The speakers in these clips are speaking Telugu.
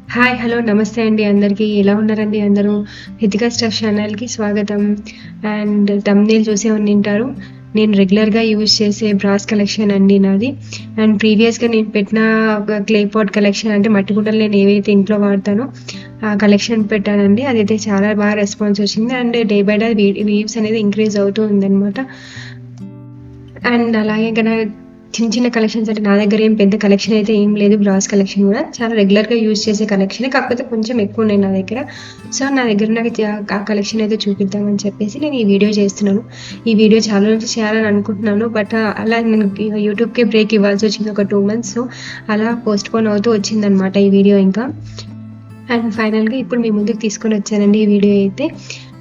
హాయ్! హలో! నమస్తే అండి అందరికీ. ఎలా ఉన్నారండి అందరూ? హితికా స్టఫ్ ఛానల్‌కి స్వాగతం. అండ్ థంబ్‌నెయిల్ చూసే ఉండింటారు. నేను రెగ్యులర్‌గా యూజ్ చేసే బ్రాస్ కలెక్షన్ అండి నాది. అండ్ ప్రీవియస్‌గా నేను పెట్టిన ఒక క్లే పాట్ కలెక్షన్ అంటే మట్టి కుండలు నేను ఏవైతే ఇంట్లో వాడతానో ఆ కలెక్షన్ పెట్టానండి. అదైతే చాలా బాగా రెస్పాన్స్ వచ్చింది. And day by day views అనేది ఇంక్రీజ్ అవుతూ ఉందనమాట. అండ్ అలాగే గన చిన్న చిన్న కలెక్షన్స్ అంటే నా దగ్గర ఏం పెద్ద కలెక్షన్ అయితే ఏం లేదు. బ్రాస్ కలెక్షన్ గూడా చాలా రెగ్యులర్‌గా యూజ్ చేసే కలెక్షనే. కాకపోతే కొంచెం ఎక్కువున్నాయి నా దగ్గర. సో, నా దగ్గర ఉన్న ఆ కలెక్షన్ అయితే చూపిద్దామని చెప్పేసి నేను ఈ వీడియో చేస్తున్నాను. ఈ వీడియో చాలా నుంచి చేయాలని అనుకుంటున్నాను. బట్ అలా నేను యూట్యూబ్‌కే బ్రేక్ ఇవ్వాల్సొచ్చింది ఒక 2 మంత్స్. సో, అలా పోస్ట్‌పోన్ అవుతూ వచ్చిందనమాట ఈ వీడియో ఇంకా. అండ్ ఫైనల్‌గా ఇప్పుడు మీ ముందుకు తీసుకొనొచ్చానండి ఈ వీడియో అయితే.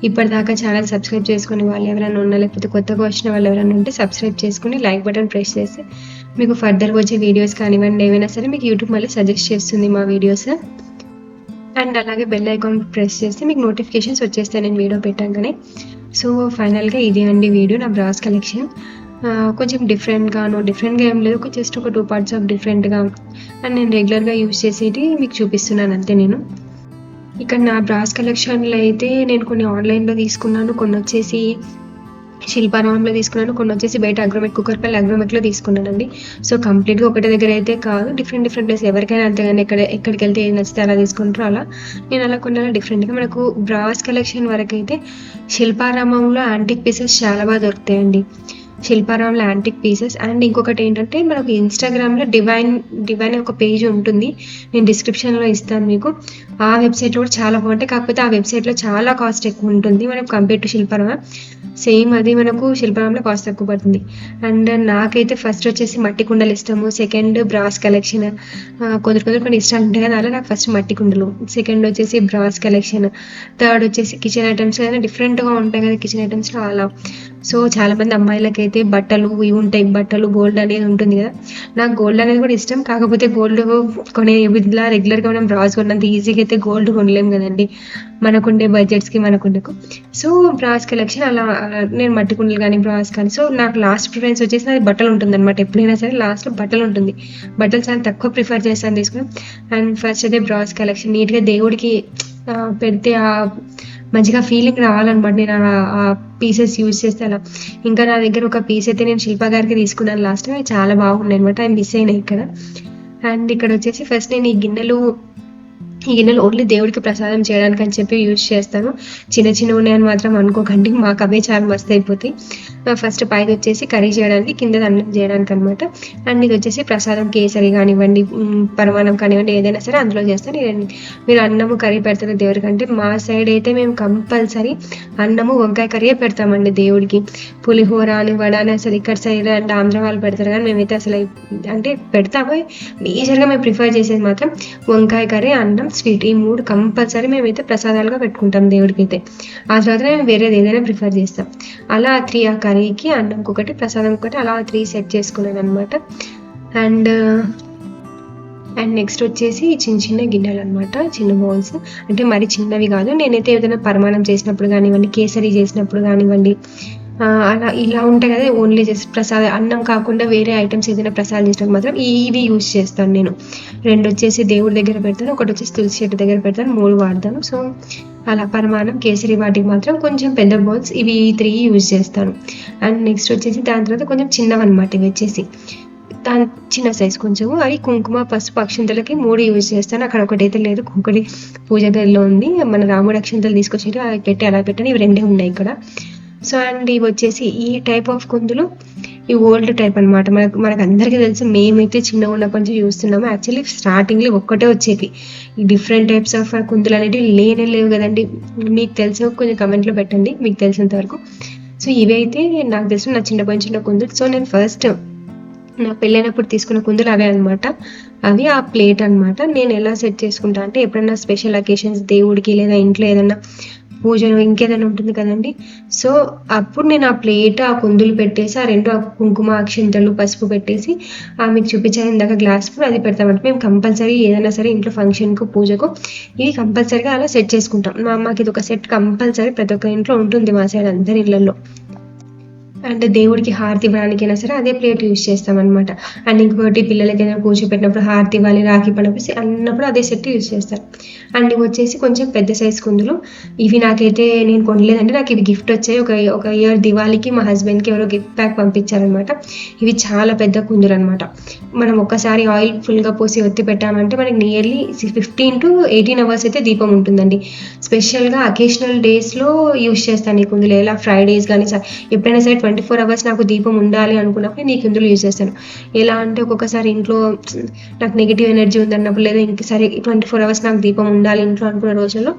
ఇప్పటిదాకా ఛానల్ సబ్స్క్రైబ్ చేసుకునే వాళ్ళు ఎవరైనా ఉన్నా, లేకపోతే కొత్తగా వచ్చిన వాళ్ళు ఎవరైనా ఉంటే సబ్స్క్రైబ్ చేసుకొని లైక్ బటన్ ప్రెస్ చేస్తే మీకు ఫర్దర్‌గా వచ్చే వీడియోస్ కానివ్వండి, ఏవైనా సరే మీకు యూట్యూబ్ మళ్ళీ సజెస్ట్ చేస్తుంది మా వీడియోస్. అండ్ అలాగే బెల్ ఐకాన్ ప్రెస్ చేస్తే మీకు నోటిఫికేషన్స్ వచ్చేస్తాయి నేను వీడియో పెట్టంగానే. సో, ఫైనల్‌గా ఇదే అండి వీడియో నా బ్రాస్ కలెక్షన్. కొంచెం డిఫరెంట్‌గా ఏం లేదు. జస్ట్ ఒక 2 పార్ట్స్ ఆఫ్ డిఫరెంట్‌గా అండ్ నేను రెగ్యులర్‌గా యూజ్ చేసేటివి మీకు చూపిస్తున్నాను అంతే నేను. ఇక్కడ నా బ్రాస్ కలెక్షన్‌లో అయితే నేను కొన్ని ఆన్‌లైన్‌లో తీసుకున్నాను. కొన్నొచ్చేసి శిల్పారామంలో తీసుకున్నాను. కొన్నొచ్చేసి బయట అగ్రోమెట్ కుకట్పల్లి అగ్రోమెట్‌లో తీసుకున్నానండి. సో, కంప్లీట్‌గా ఒకటే దగ్గర అయితే కాదు. డిఫరెంట్ ప్లేస్ ఎవరికైనా అంతేగాని ఎక్కడికెళ్తే ఏది నచ్చితే అలా తీసుకుంటారో అలా. నేను అలా కొన్నాను డిఫరెంట్‌గా. మనకు బ్రాస్ కలెక్షన్ వరకైతే శిల్పారామంలో యాంటిక్ పీసెస్ చాలా బాగా దొరుకుతాయండి. శిల్పారామంలో యాంటిక్ పీసెస్ అండ్ ఇంకొకటేంటంటే మనకు ఇన్‌స్టాగ్రామ్‌లో డివైన్ ఒక పేజ్ ఉంటుంది. నేను డిస్క్రిప్షన్‌లో ఇస్తాను మీకు. ఆ వెబ్‌సైట్‌లో కూడా చాలా బాగుంటాయి. కాకపోతే ఆ వెబ్‌సైట్‌లో చాలా కాస్ట్ ఎక్కువుంటుంది. మనకు కంపేర్ టు శిల్పారామం. సేమ్ అది మనకు శిల్పారామంలో కాస్ట్ తక్కువ పడుతుంది. అండ్ నాకైతే ఫస్ట్ వచ్చేసి మట్టి కుండలు ఇష్టము. Second brass collection. కొందరు కొన్ని ఇష్టాలు ఉంటాయి కదా! అలా నాకు ఫస్ట్ మట్టి కుండలు. సెకండ్ వచ్చేసి బ్రాస్ కలెక్షన్. థర్డ్ వచ్చేసి కిచెన్ ఐటెమ్స్ ఏదైనా డిఫరెంట్‌గా ఉంటాయి కదా! కిచెన్ ఐటెమ్స్‌లో అలా. సో, చాలామంది అమ్మాయిలకైతే బట్టలు ఇవి ఉంటాయి. బట్టలు, గోల్డ్ అనేది ఉంటుంది కదా! నాకు గోల్డ్ అనేది కూడా ఇష్టం. కాకపోతే గోల్డ్ కొనే విధంలా రెగ్యులర్‌గా మనం బ్రాస్ కొన్నంత ఈజీగా అయితే గోల్డ్ కొనలేం కదండీ! మనకుండే బడ్జెట్స్‌కి మనకుండకు. సో, బ్రాస్ కలెక్షన్ అలా నేను మట్టి కుండలు గానీ, బ్రాస్ కానీ సో, నాకు లాస్ట్ ప్రిఫరెన్స్ వచ్చేసి నాది బట్టలుంటుందనమాట. ఎప్పుడైనా సరే లాస్ట్‌లో బట్టలుంటుంది. బట్టలు చాలా తక్కువ ప్రిఫర్ చేస్తాను తీసుకోవడం. అండ్ ఫస్ట్ అయితే బ్రాస్ కలెక్షన్ నీట్‌గా దేవుడికి పెడితే మంచిగా ఫీలింగ్ రావాలనమాట. నేను ఆ పీసెస్ యూజ్ చేస్తే అలా. ఇంకా నా దగ్గర ఒక పీస్ అయితే నేను శిల్ప గారికి తీసుకున్నాను లాస్ట్ టైమ్. అవి చాలా బాగున్నాయనమాట. అవి మిస్ అయినాయి ఇక్కడ. అండ్ ఇక్కడొచ్చేసి ఫస్ట్ నేను ఈ గిన్నెలు ఓన్లీ దేవుడికి ప్రసాదం చేయడానికి అని చెప్పి యూజ్ చేస్తాను. చిన్నవి ఉన్నాయని మాత్రం అనుకోకండి. మాకు అవే చాలా మస్తయిపోతాయి. ఫస్ట్ పైది వచ్చేసి కర్రీ చేయడానికి, కిందది అన్నం చేయడానికి అనమాట. అండ్ ఇది వచ్చేసి ప్రసాదం కేసరి కానివ్వండి, పరమాన్నం కానివ్వండి ఏదైనా సరే అందులో చేస్తాను. మీరు అన్నము కర్రీ పెడతారు దేవుడికంటే మా సైడ్ అయితే మేము కంపల్సరీ అన్నము వంకాయ కర్రీయే పెడతామండి దేవుడికి. పులిహోర అని, వడ అని అసలు ఇక్కడ సైడ్ అంటే ఆంధ్ర వాళ్ళు పెడతారు కానీ మేమైతే అసలు అంటే పెడతాము. మేజర్‌గా మేము ప్రిఫర్ చేసేది మాత్రం వంకాయ కర్రీ, అన్నం, స్వీట్ ఈ 3 కంపల్సరీ మేమైతే ప్రసాదాలుగా పెట్టుకుంటాం దేవుడికైతే. ఆ తర్వాత మేము వేరేది ఏదైనా ప్రిఫర్ చేస్తాం. అలా 3 ఆ కర్రీకి, అన్నంకొకటి, ప్రసాదంకొకటి అలా 3 సెట్ చేసుకున్నాననమాట. అండ్ నెక్స్ట్ వచ్చేసి చిన్న గిన్నెలనమాట. చిన్న బౌల్స్. అంటే మరీ చిన్నవి కాదు. నేనైతే ఏదైనా పరమాన్నం చేసినప్పుడు కానివ్వండి, కేసరి చేసినప్పుడు కానివ్వండి, అలా ఇలా ఉంటాయి కదా! ఓన్లీ జస్ట్ అన్నం కాకుండా వేరే ఐటెమ్స్ ఏదైనా ప్రసాదం చేసినప్పుడు మాత్రం ఇవి యూజ్ చేస్తాను నేను. 2 వచ్చేసి దేవుడి దగ్గర పెడతాను. ఒకటి వచ్చేసి తులసి చెట్టు దగ్గర పెడతాను. 3 వాడతాను. సో, అలా పరమాన్నం, కేసరి వాటికి మాత్రం కొంచెం పెద్ద బౌల్స్ ఇవి 3 యూజ్ చేస్తాను. అండ్ నెక్స్ట్ వచ్చేసి దాని తర్వాత కొంచెం చిన్నవన్నమాట ఇవి వచ్చేసి. చిన్న సైజ్ కొంచెము. అవి కుంకుమ, పసుపు, అక్షింతలకి 3 యూజ్ చేస్తాను. అక్కడ ఒకటైతే లేదు. ఒకటి పూజ గదిలో ఉంది. మన రాముడి అక్షింతలు తీసుకొచ్చేటివి అవి పెట్టి అలా పెట్టాను. ఇవి 2 ఉన్నాయి ఇక్కడ. సో, అండ్ ఇవొచ్చేసి ఈ టైప్ ఆఫ్ కుందులు ఈ ఓల్డ్ టైప్ అనమాట. మనకందరికీ తెలుసు. మేమైతే చిన్నగున్నప్పటి నుంచి చూస్తున్నాము. యాక్చువల్లీ స్టార్టింగ్‌లో ఒక్కటే వచ్చేది. ఈ డిఫరెంట్ టైప్స్ ఆఫ్ కుందులనేటివి లేనే లేవు గదండీ! మీకు తెలిసో కొంచెం కామెంట్‌లో పెట్టండి మీకు తెలిసినంత వరకు. సో, ఇవైతే నాకు తెలిసిన నా చిన్న కుందులు. సో, నేను ఫస్ట్ నా పెళ్ళైనప్పుడు తీసుకున్న కుందులు అవే అనమాట. అవి ఆ ప్లేట్ అనమాట. నేను ఎలా సెట్ చేసుకుంటా అంటే ఎప్పుడన్నా స్పెషల్ అకేషన్స్ దేవుడికి లేదా ఇంట్లో ఏదన్నా పూజలు ఇంకేదైనా ఉంటుంది కదండీ! సో, అప్పుడు నేను ఆ ప్లేట్, ఆ కుందులు పెట్టేసి, ఆ 2 కుంకుమ, అక్షింతలు, పసుపు పెట్టేసి మీకు చూపించాను ఇందాక గ్లాస్ స్పూన్ అది పెడతామండి. మేము కంపల్సరీ ఏదైనా సరే ఇంట్లో ఫంక్షన్‌కు, పూజకు ఇవి కంపల్సరీగా అలా సెట్ చేసుకుంటాం. మా అమ్మకి ఇదొక సెట్ కంపల్సరీ ప్రతి ఒక్క ఇంట్లో ఉంటుంది మా సైడ్ అందరి ఇళ్లల్లో. అండ్ దేవుడికి హారతి ఇవ్వడానికైనా సరే అదే ప్లేట్ యూజ్ చేస్తామన్నమాట. అండ్ ఇంకొకటి పిల్లలకి ఏదైనా కూర్చోపెట్టినప్పుడు హారతి ఇవ్వాలి, రాఖీ పండుగ అన్నప్పుడు అదే సెట్ యూజ్ చేస్తారు. అండ్ ఇవి వచ్చేసి కొంచెం పెద్ద సైజ్ కుందులు. ఇవి నాకైతే నేను కొనలేదంటే నాకు ఇవి గిఫ్ట్ వచ్చాయి. ఒక ఇయర్ దివాళీకి మా హస్బెండ్కి ఎవరో గిఫ్ట్ ప్యాక్ పంపించారనమాట. ఇవి చాలా పెద్ద కుందులు అనమాట. మనం ఒక్కసారి ఆయిల్ ఫుల్గా పోసి ఒత్తి పెట్టామంటే మనకి నియర్లీ 15 to 18 అవర్స్ అయితే దీపం ఉంటుందండి. స్పెషల్గా అకేషనల్ డేస్లో యూజ్ చేస్తాను ఈ కుందులు. ఎలా ఫ్రైడేస్ కానీ ఎప్పుడైనా సరే 24 అవర్స్ నాకు దీపం ఉండాలి అనుకున్నప్పుడు నేను ఈ కుందులు యూజ్ చేస్తాను. ఎలా అంటే ఒక్కొక్కసారి ఇంట్లో నాకు నెగిటివ్ ఎనర్జీ ఉందన్నప్పుడు, లేదా ఇంకసారి 24 అవర్స్ నాకు దీపం ఉండాలి ఇంట్లో అనుకున్న రోజుల్లో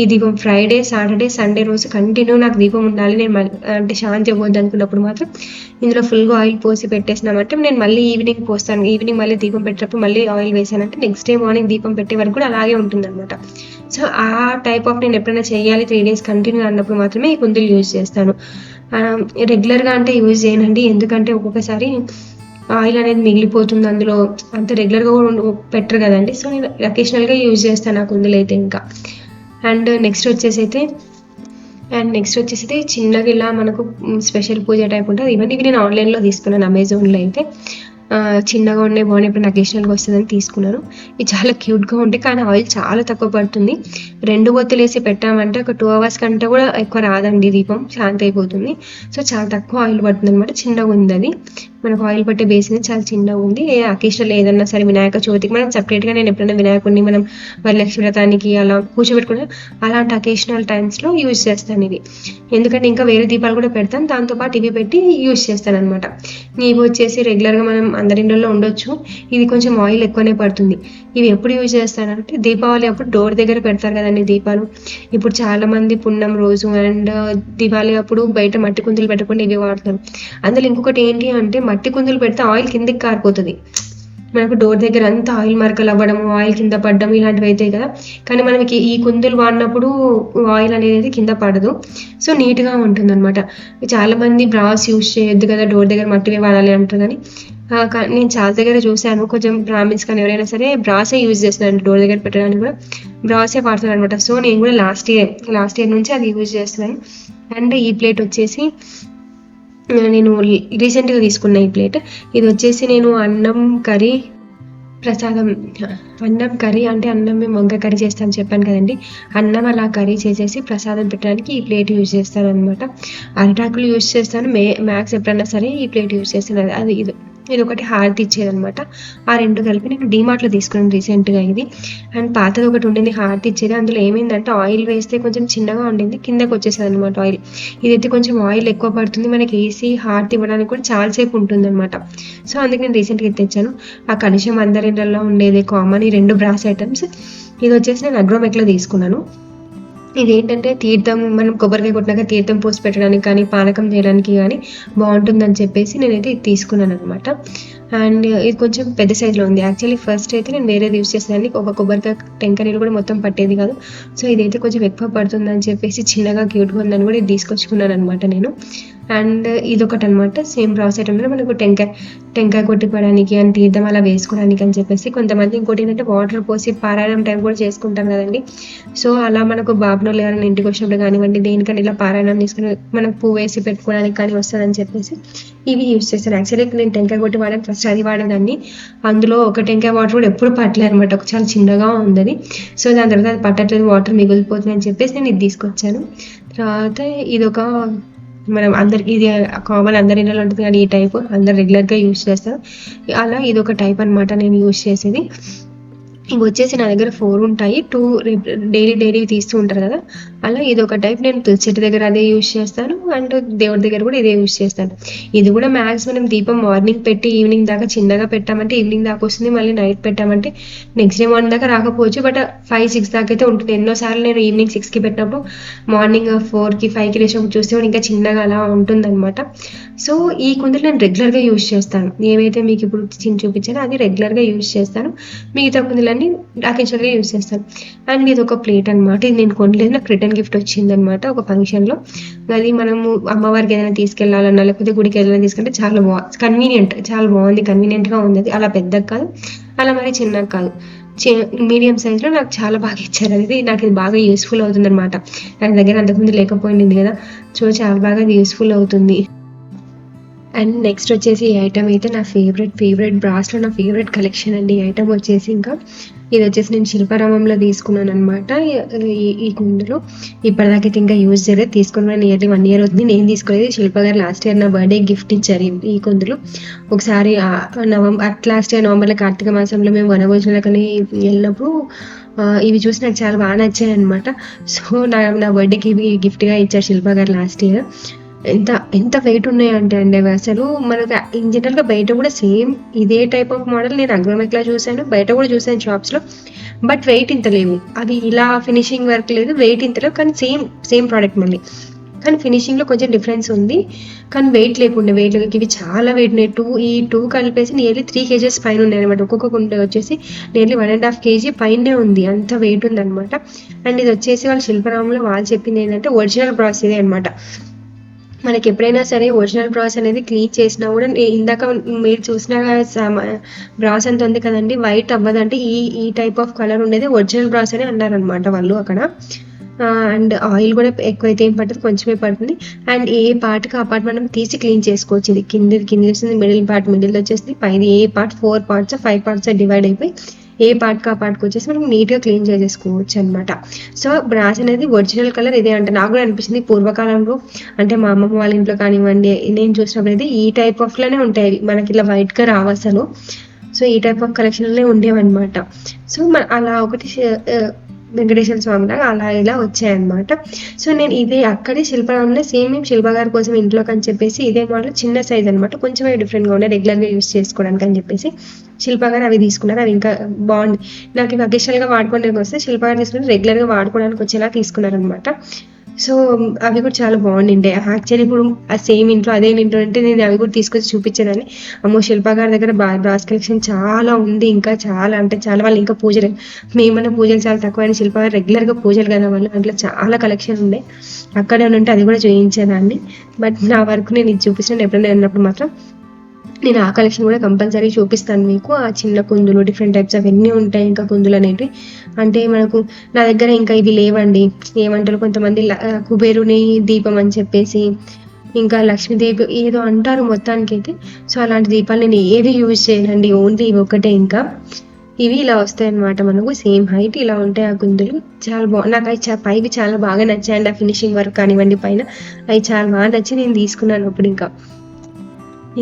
ఈ దీపం ఫ్రైడే, సాటర్డే, సండే రోజు కంటిన్యూ నాకు దీపం ఉండాలి, నేను అంటే శాంతి అవ్వద్దు అనుకున్నప్పుడు మాత్రం ఇందులో ఫుల్గా ఆయిల్ పోసి పెట్టేసినామంటే నేను మళ్ళీ ఈవినింగ్ పోస్తాను. ఈవినింగ్ మళ్ళీ దీపం పెట్టేటప్పుడు మళ్ళీ ఆయిల్ వేసానంటే నెక్స్ట్ డే మార్నింగ్ దీపం పెట్టే వరకు కూడా అలాగే ఉంటుందన్నమాట. సో ఆ టైప్ ఆఫ్ నేను ఎప్పుడైనా చేయాలి 3 days కంటిన్యూ అన్నప్పుడు మాత్రమే ఈ కుందులు యూజ్ చేస్తాను. రెగ్యులర్గా అంటే యూజ్ చేయనండి, ఎందుకంటే ఒక్కొక్కసారి ఆయిల్ అనేది మిగిలిపోతుంది అందులో, అంత రెగ్యులర్గా కూడా పెట్టరు కదండి. సో నేను అకేషనల్గా యూజ్ చేస్తాను ఆ కుందులు అయితే. ఇంకా అండ్ నెక్స్ట్ వచ్చేసి చిన్నగా ఇలా మనకు స్పెషల్ పూజ టైప్ ఉంటుంది. ఇవన్నీ నేను ఆన్లైన్లో తీసుకున్నాను, అమెజాన్లో అయితే. చిన్నగా ఉన్నాయి, బాగున్నాయి, ఇప్పుడు నాకు అకేషనల్గా వస్తుందని తీసుకున్నాను. ఇవి చాలా క్యూట్గా ఉంటాయి, కానీ ఆయిల్ చాలా తక్కువ పడుతుంది. 2 ఒత్తులు వేసి పెట్టామంటే ఒక 2 hours కంటే కూడా ఎక్కువ రాదండి, దీపం శాంతి అయిపోతుంది. సో చాలా తక్కువ ఆయిల్ పడుతుంది అనమాట. చిన్నగా ఉంది అది, మనకు ఆయిల్ పట్టే బేసిన్ చాలా చిన్నగా ఉంది. అకేషనల్ ఏదన్నా సరే వినాయక చవితికి మనం సపరేట్గా, నేను ఎప్పుడైనా వినాయకుడిని మనం వరలక్ష్మి వ్రతానికి అలా కూర్చోబెట్టుకుని అలాంటి అకేషనల్ టైమ్స్లో యూజ్ చేస్తాను ఇది. ఎందుకంటే ఇంకా వేరే దీపాలు కూడా పెడతాను, దాంతోపాటు ఇవి పెట్టి యూజ్ చేస్తాను అనమాట. ఇవి వచ్చేసి రెగ్యులర్గా మనం అందరి ఇంట్లో ఉండొచ్చు. ఇది కొంచెం ఆయిల్ ఎక్కువనే పడుతుంది. ఇవి ఎప్పుడు యూజ్ చేస్తానంటే దీపావళి అప్పుడు డోర్ దగ్గర పెడతారు కదండి దీపాలు. ఇప్పుడు చాలా మంది పున్నం రోజు అండ్ దివాళీ అప్పుడు బయట మట్టి కుందులు పెట్టకుండా ఇవి వాడతారు. అందులో ఇంకొకటి ఏంటి అంటే మట్టి కుందులు పెడితే ఆయిల్ కిందకి కారిపోతుంది. మనకు డోర్ దగ్గర అంతా ఆయిల్ మరకలు అవ్వడం, ఆయిల్ కింద పడడం ఇలాంటివి అవుతాయి కదా. కానీ మనకి ఈ కుందులు వాడినప్పుడు ఆయిల్ అనేది కింద పడదు, సో నీట్గా ఉంటుంది అనమాట. చాలామంది బ్రాస్ యూజ్ చేయొద్దు కదా, డోర్ దగ్గర మట్టివే వాడాలి అంటారు. కానీ నేను చాలా దగ్గర చూశాను, కొంచెం బ్రాహ్మిన్స్ కానీ ఎవరైనా సరే బ్రాసే యూజ్ చేస్తున్నాను, డోర్ దగ్గర పెట్టడానికి కూడా బ్రాసే వాడుతున్నాను అనమాట. సో నేను కూడా లాస్ట్ ఇయర్ నుంచి అది యూజ్ చేస్తున్నాను. అండ్ ఈ ప్లేట్ వచ్చేసి నేను రీసెంట్గా తీసుకున్న ఈ ప్లేట్. ఇది వచ్చేసి నేను అన్నం కర్రీ అంటే అన్నం మేము వంకాయ కర్రీ చేస్తాను చెప్పాను కదండి. అన్నం అలా కర్రీ చేసేసి ప్రసాదం పెట్టడానికి ఈ ప్లేట్ యూజ్ చేస్తాను అనమాట. అరిటాకులు యూజ్ చేస్తాను, మ్యాక్స్ ఎప్పుడన్నా సరే ఈ ప్లేట్ యూజ్ చేస్తాను. అది ఇది ఒకటి హారతి ఇచ్చేదనమాట. ఆ 2 కలిపి నేను డీమార్ట్లో తీసుకున్నాను రీసెంట్గా ఇది. అండ్ పాతది ఒకటి ఉండింది హారతి ఇచ్చేది, అందులో ఏమైందంటే ఆయిల్ వేస్తే కొంచెం చిన్నగా ఉండింది, కిందకి వచ్చేసేది అనమాట ఆయిల్. ఇదైతే కొంచెం ఆయిల్ ఎక్కువ పడుతుంది, మనకి వేసి హారతి ఇవ్వడానికి కూడా చాలాసేపు ఉంటుంది అనమాట. సో అందుకే నేను రీసెంట్గా ఇది తెచ్చాను. ఆ కలుషం అందరి ఇళ్ళల్లో ఉండేది కామన్, ఈ 2 బ్రాస్ ఐటమ్స్. ఇది వచ్చేసి నేను అగ్రోమెక్లో తీసుకున్నాను. ఇదేంటంటే తీర్థం, మనం కొబ్బరికాయ కొట్టినాక తీర్థం పోసి పెట్టడానికి కానీ పానకం చేయడానికి కానీ బాగుంటుందని చెప్పేసి నేనైతే ఇది తీసుకున్నాను అనమాట. అండ్ ఇది కొంచెం పెద్ద సైజులో ఉంది. యాక్చువల్లీ ఫస్ట్ అయితే నేను వేరేది యూస్ చేసేదాన్ని, ఒక కొబ్బరికాయ టెంకాయ నీళ్ళు కూడా మొత్తం పట్టేది కాదు. సో ఇదైతే కొంచెం ఎక్కువ పడుతుందని చెప్పేసి చిన్నగా క్యూట్గా ఉందని కూడా ఇది తీసుకొచ్చుకున్నాను అనమాట నేను. అండ్ ఇదొకటి అనమాట, సేమ్ బ్రాస్ ఐటమ్లో మనకు టెంకాయ కొట్టుకోవడానికి అని తీర్థం అలా వేసుకోవడానికి అని చెప్పేసి. కొంతమంది ఇంకోటి ఏంటంటే వాటర్ పోసి పారాయణం టైం కూడా చేసుకుంటాం కదండి. సో అలా మనకు బాబునోళ్ళు ఎవరైనా ఇంటికి వచ్చినప్పుడు కానివ్వండి, దేనికని ఇలా పారాయణం తీసుకుని మనకు పువ్వు వేసి పెట్టుకోవడానికి కానీ వస్తుందని చెప్పేసి ఇవి యూజ్ చేస్తాను. యాక్చువల్లీ నేను టెంకాయ కొట్టి వాడాను, ఫస్ట్ అది వాడేదాన్ని. అందులో ఒక టెంకాయ వాటర్ కూడా ఎప్పుడు పట్టలేదు అనమాట, ఒక చాలా చిన్నగా ఉంది. సో దాని తర్వాత అది పట్టట్లేదు, వాటర్ మిగిలిపోతుంది అని చెప్పేసి నేను ఇది తీసుకొచ్చాను. తర్వాత ఇదొక మనం ఇది కామన్ అందరి ఇళ్ళలో ఉంటుంది కానీ ఈ టైప్ అందరు రెగ్యులర్గా యూజ్ చేస్తారు. అలా ఇది ఒక టైప్ అనమాట నేను యూజ్ చేసేది. ఇవి వచ్చేసి నా దగ్గర 4 ఉంటాయి, 2 డైలీ తీస్తూ ఉంటారు కదా, అలా ఇది ఒక టైప్. నేను చెట్టు దగ్గర అదే యూజ్ చేస్తాను అండ్ దేవుడి దగ్గర కూడా ఇదే యూజ్ చేస్తాను. ఇది కూడా మ్యాక్సిమం దీపం మార్నింగ్ పెట్టి ఈవినింగ్ దాకా చిన్నగా పెట్టామంటే ఈవినింగ్ దాకా వస్తుంది, మళ్ళీ నైట్ పెట్టామంటే నెక్స్ట్ డే మార్నింగ్ దాకా రాకపోవచ్చు, బట్ 5-6 దాకా అయితే ఉంటుంది. ఎన్నోసార్లు నేను ఈవినింగ్ 6కి పెట్టినప్పుడు మార్నింగ్ 4కి 5కి లేచినప్పుడు చూస్తే కూడా ఇంకా చిన్నగా అలా ఉంటుందన్నమాట. సో ఈ కుందులు నేను రెగ్యులర్గా యూజ్ చేస్తాను, ఏవైతే మీకు ఇప్పుడు చూపించానో అది రెగ్యులర్గా యూజ్ చేస్తాను. మిగతా కుందులన్నీ అకేషనల్గా యూజ్ చేస్తాను. అండ్ ఇది ఒక ప్లేట్ అనమాట, ఇది నేను కొనలేదు, నాకు రిటర్న్ గిఫ్ట్ వచ్చిందనమాట ఒక ఫంక్షన్లో. అది మనము అమ్మవారికి ఏదైనా తీసుకెళ్ళాలన్నా లేకపోతే గుడికి ఏదైనా తీసుకుంటే చాలా చాలా బాగుంది, కన్వీనియంట్గా ఉంది. అది అలా పెద్దగా కాదు, అలా మరి చిన్నగా కాదు, మీడియం సైజ్లో నాకు చాలా బాగా ఇచ్చారు. అది నాకు ఇది బాగా యూస్ఫుల్ అవుతుంది అనమాట. నా దగ్గర అంతకుముందు లేకపోయింది కదా, సో చాలా బాగా యూస్ఫుల్ అవుతుంది. అండ్ నెక్స్ట్ వచ్చేసి ఈ ఐటమ్ అయితే నా ఫేవరెట్ బ్రాస్లో నా ఫేవరెట్ కలెక్షన్ అండి. ఈ ఐటమ్ వచ్చేసి ఇంకా ఇది వచ్చేసి నేను శిల్పారామంలో తీసుకున్నాను అనమాట. ఈ కుందులు ఇప్పటిదాకైతే ఇంకా యూజ్ చేయలేదు, తీసుకున్న నియర్లీ 1 year అవుతుంది. నేను తీసుకోలేదు, శిల్ప గారు లాస్ట్ ఇయర్ నా బర్త్డే గిఫ్ట్ ఇచ్చారు ఈ కుందులు. ఒకసారి లాస్ట్ ఇయర్ నవంబర్లో కార్తీక మాసంలో మేము వనభోజనాలకని వెళ్ళినప్పుడు ఇవి చూసి నాకు చాలా బాగా నచ్చాయి అనమాట. సో నా బర్త్డేకి ఇవి గిఫ్ట్గా ఇచ్చారు శిల్ప గారు లాస్ట్ ఇయర్. ఎంత వెయిట్ ఉన్నాయంటే అండి అవి అసలు మనకు ఇన్ జనరల్గా బయట కూడా సేమ్ ఇదే టైప్ ఆఫ్ మోడల్ నేను అగ్రోమెక్లా చూశాను, బయట కూడా చూశాను షాప్స్లో. బట్ వెయిట్ ఇంత లేవు, అవి ఇలా ఫినిషింగ్ వర్క్ లేదు, వెయిట్ ఇంత లేవు, కానీ సేమ్ ప్రోడక్ట్ మళ్ళీ. కానీ ఫినిషింగ్లో కొంచెం డిఫరెన్స్ ఉంది, కానీ వెయిట్ లేకుండా ఇవి చాలా వెయిట్ ఉన్నాయి. ఈ టూ కలిపేసి నియర్లీ 3 kgs పైన ఉన్నాయి అనమాట. ఒక్కొక్క కుండ వచ్చేసి నియర్లీ 1.5 kg పైనే ఉంది, అంత వెయిట్ ఉంది అనమాట. అండ్ ఇది వచ్చేసి వాళ్ళ శిల్పరామంలో వాళ్ళు చెప్పింది ఏంటంటే ఒరిజినల్ బ్రాస్ ఇదే అనమాట. మనకి ఎప్పుడైనా సరే ఒరిజినల్ బ్రాస్ అనేది క్లీన్ చేసినా కూడా ఇందాక మీరు చూసిన బ్రాస్ అంత ఉంది కదండి, వైట్ అవ్వదంటే ఈ టైప్ ఆఫ్ కలర్ ఉండేది ఒరిజినల్ బ్రాస్ అని అన్నారనమాట వాళ్ళు అక్కడ. అండ్ ఆయిల్ కూడా ఎక్కువైతే ఏం పడుతుంది, కొంచెమే పడుతుంది. అండ్ ఏ పార్ట్కి ఆ పార్ట్ మనం తీసి క్లీన్ చేసుకోవచ్చు. ఇది కింది వస్తుంది, మిడిల్ వచ్చేసి పైన ఏ పార్ట్ 4 parts 5 parts డివైడ్ అయిపోయి ఏ పార్ట్కి ఆ పార్ట్కి వచ్చేసి మనం నీట్గా క్లీన్ చేసేసుకోవచ్చు అనమాట. సో బ్రాస్ అనేది ఒరిజినల్ కలర్ ఇదే అంటే నాకు కూడా అనిపిస్తుంది. పూర్వకాలంలో అంటే మా అమ్మమ్మ వాళ్ళ ఇంట్లో కానివ్వండి, నేను చూసినప్పుడు అయితే ఈ టైప్ ఆఫ్లోనే ఉంటాయి, మనకి ఇలా వైట్గా రావు అసలు. సో ఈ టైప్ ఆఫ్ కలెక్షన్లోనే ఉండేవన్నమాట. సో అలా ఒకటి వెంకటేశ్వర స్వామి లాగా అలా ఇలా వచ్చాయన్నమాట. సో నేను ఇదే అక్కడే శిల్పరామంలో సేమ్ మేము శిల్ప గారి కోసం ఇంట్లోకి అని చెప్పేసి ఇదే మోడల్ చిన్న సైజ్ అనమాట, కొంచెం డిఫరెంట్గా ఉన్నాయి రెగ్యులర్గా యూస్ చేసుకోవడానికి అని చెప్పేసి శిల్ప గారు అవి తీసుకున్నారు. అవి ఇంకా బాగుంది, నాకు ఇవి అకేషనల్గా వాడుకోవడానికి వస్తే శిల్ప గారు తీసుకుని రెగ్యులర్గా వాడుకోవడానికి వచ్చేలా తీసుకున్నారనమాట. సో అవి కూడా చాలా బాగుండిండే. యాక్చువల్లీ ఇప్పుడు ఆ సేమ్ ఇంట్లో అదే ఇంట్లో అంటే నేను అవి కూడా తీసుకొచ్చి చూపించేదాన్ని. అమ్మో శిల్ప గారి దగ్గర బ్రాస్ కలెక్షన్ చాలా ఉంది, ఇంకా చాలా అంటే చాలా. వాళ్ళు ఇంకా పూజలు, మేమన్నా పూజలు చాలా తక్కువ, అని శిల్ప గారు రెగ్యులర్గా పూజలు కదా వాళ్ళు, అట్లా చాలా కలెక్షన్ ఉండే. అక్కడే ఉంటే అది కూడా చూపించేదాన్ని. బట్ నా వరకు నేను ఇది చూపిస్తాను, ఎప్పుడైనా వెళ్ళినప్పుడు మాత్రం నేను ఆ కలెక్షన్ కూడా కంపల్సరీ చూపిస్తాను మీకు. ఆ చిన్న కుందులు డిఫరెంట్ టైప్స్ అవన్నీ ఉంటాయి. ఇంకా కుందులు అనేవి అంటే మనకు నా దగ్గర ఇంకా ఇవి లేవండి. ఏమంటారు కొంతమంది కుబేరుని దీపం అని చెప్పేసి, ఇంకా లక్ష్మీదేవి ఏదో అంటారు మొత్తానికి అయితే. సో అలాంటి దీపాలు నేను ఏది యూజ్ చేయనండి, ఓన్లీ ఇవి ఒకటే. ఇంకా ఇవి ఇలా వస్తాయి అన్నమాట, మనకు సేమ్ హైట్ ఇలా ఉంటాయి ఆ కుందులు. చాలా నాకు అవి పైవి చాలా బాగా నచ్చాయండి. ఆ ఫినిషింగ్ వర్క్ కానివ్వండి పైన అవి చాలా బాగా నచ్చి నేను తీసుకున్నాను అప్పుడు. ఇంకా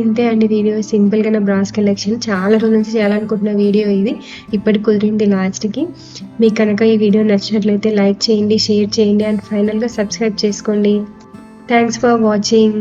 ఇంతే అండి వీడియో, సింపుల్గా నా బ్రాస్ కలెక్షన్. చాలా రోజుల నుంచి చేయాలనుకుంటున్న వీడియో ఇది, ఇప్పటికి కుదిరింది లాస్ట్కి. మీకు కనుక ఈ వీడియో నచ్చినట్లయితే లైక్ చేయండి, షేర్ చేయండి, అండ్ ఫైనల్గా సబ్స్క్రైబ్ చేసుకోండి. Thanks for watching.